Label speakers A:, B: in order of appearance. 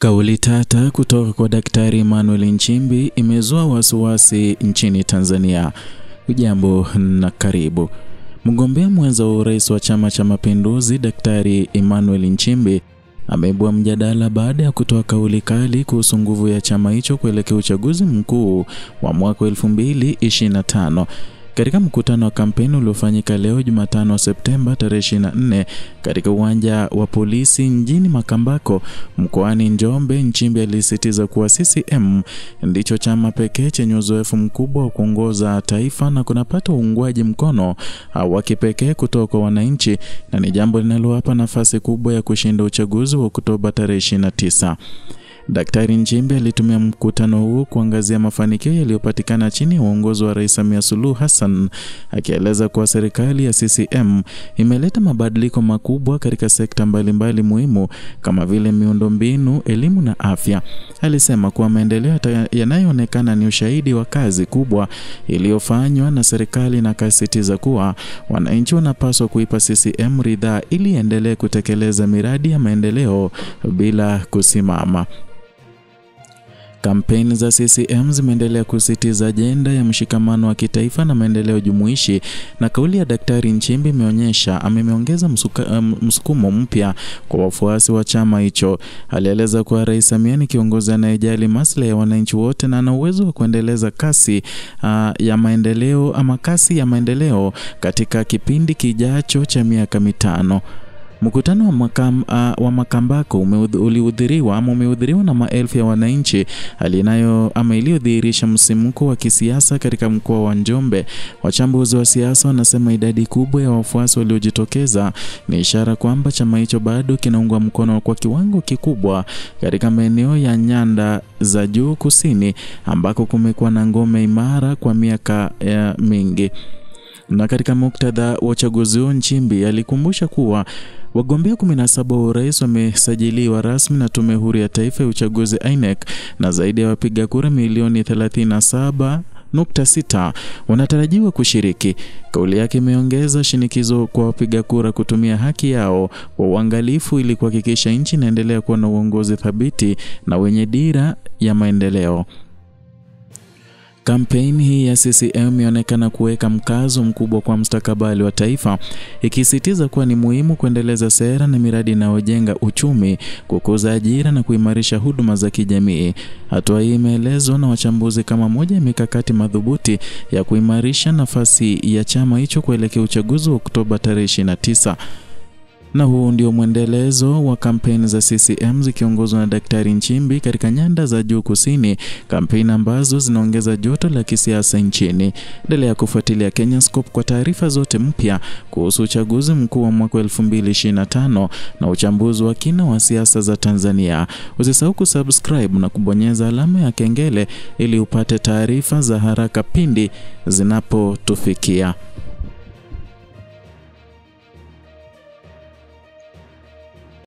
A: Kauli tata kutoka kwa Daktari Emmanuel Nchimbi imezua wasiwasi nchini Tanzania. Ujambo na karibu. Mgombea mwenza wa urais wa Chama cha Mapinduzi Daktari Emmanuel Nchimbi ameibua mjadala baada ya kutoa kauli kali kuhusu nguvu ya chama hicho kuelekea uchaguzi mkuu wa mwaka 2025. Katika mkutano wa kampeni uliofanyika leo Jumatano Septemba 24 katika uwanja wa polisi mjini Makambako mkoani Njombe, Nchimbi alisisitiza kuwa CCM ndicho chama pekee chenye uzoefu mkubwa wa kuongoza taifa na kunapata uungwaji mkono wa kipekee kutoka kwa wananchi, na ni jambo linalowapa nafasi kubwa ya kushinda uchaguzi wa Oktoba 29. Daktari Nchimbi alitumia mkutano huu kuangazia mafanikio yaliyopatikana chini ya uongozi wa Rais Samia Suluhu Hassan, akieleza kuwa serikali ya CCM imeleta mabadiliko makubwa katika sekta mbalimbali muhimu kama vile miundombinu, elimu na afya. Alisema kuwa maendeleo yanayoonekana ni ushahidi wa kazi kubwa iliyofanywa na serikali, na akasisitiza kuwa wananchi wanapaswa kuipa CCM ridhaa ili iendelee kutekeleza miradi ya maendeleo bila kusimama. Kampeni za CCM zimeendelea kusisitiza ajenda ya mshikamano wa kitaifa na maendeleo jumuishi, na kauli ya Daktari Nchimbi ameongeza msukumo mpya kwa wafuasi wa chama hicho. Alieleza kuwa Rais Samia ni kiongozi anayejali maslahi ya wananchi wote na ana uwezo wa kuendeleza kasi ya maendeleo katika kipindi kijacho cha miaka mitano. Mkutano wa Makambako umehudhuriwa na maelfu ya wananchi, iliyodhihirisha msimuko wa kisiasa katika mkoa wa Njombe. Wachambuzi wa siasa wanasema idadi kubwa ya wafuasi waliojitokeza ni ishara kwamba chama hicho bado kinaungwa mkono kwa kiwango kikubwa katika maeneo ya nyanda za juu kusini, ambako kumekuwa na ngome imara kwa miaka mingi. Na katika muktadha wa uchaguzi huo, Nchimbi alikumbusha kuwa wagombea 17 wa urais wamesajiliwa rasmi na Tume Huru ya Taifa ya Uchaguzi INEC, na zaidi ya wapiga kura milioni 37.6 wanatarajiwa kushiriki. Kauli yake imeongeza shinikizo kwa wapiga kura kutumia haki yao kwa uangalifu ili kuhakikisha nchi inaendelea kuwa na uongozi thabiti na wenye dira ya maendeleo. Kampeni hii ya CCM imeonekana kuweka mkazo mkubwa kwa mustakabali wa taifa, ikisisitiza kuwa ni muhimu kuendeleza sera na miradi inayojenga uchumi, kukuza ajira na kuimarisha huduma za kijamii. Hatua hii imeelezwa na wachambuzi kama moja ya mikakati madhubuti ya kuimarisha nafasi ya chama hicho kuelekea uchaguzi wa Oktoba 29. Na huu ndio mwendelezo wa kampeni za CCM zikiongozwa na Daktari Nchimbi katika nyanda za juu kusini, kampeni ambazo zinaongeza joto la kisiasa nchini. Endelea kufuatilia Kenyascope kwa taarifa zote mpya kuhusu uchaguzi mkuu wa mwaka 2025 na uchambuzi wa kina wa siasa za Tanzania. Usisahau kusubscribe na kubonyeza alama ya kengele ili upate taarifa za haraka pindi zinapotufikia.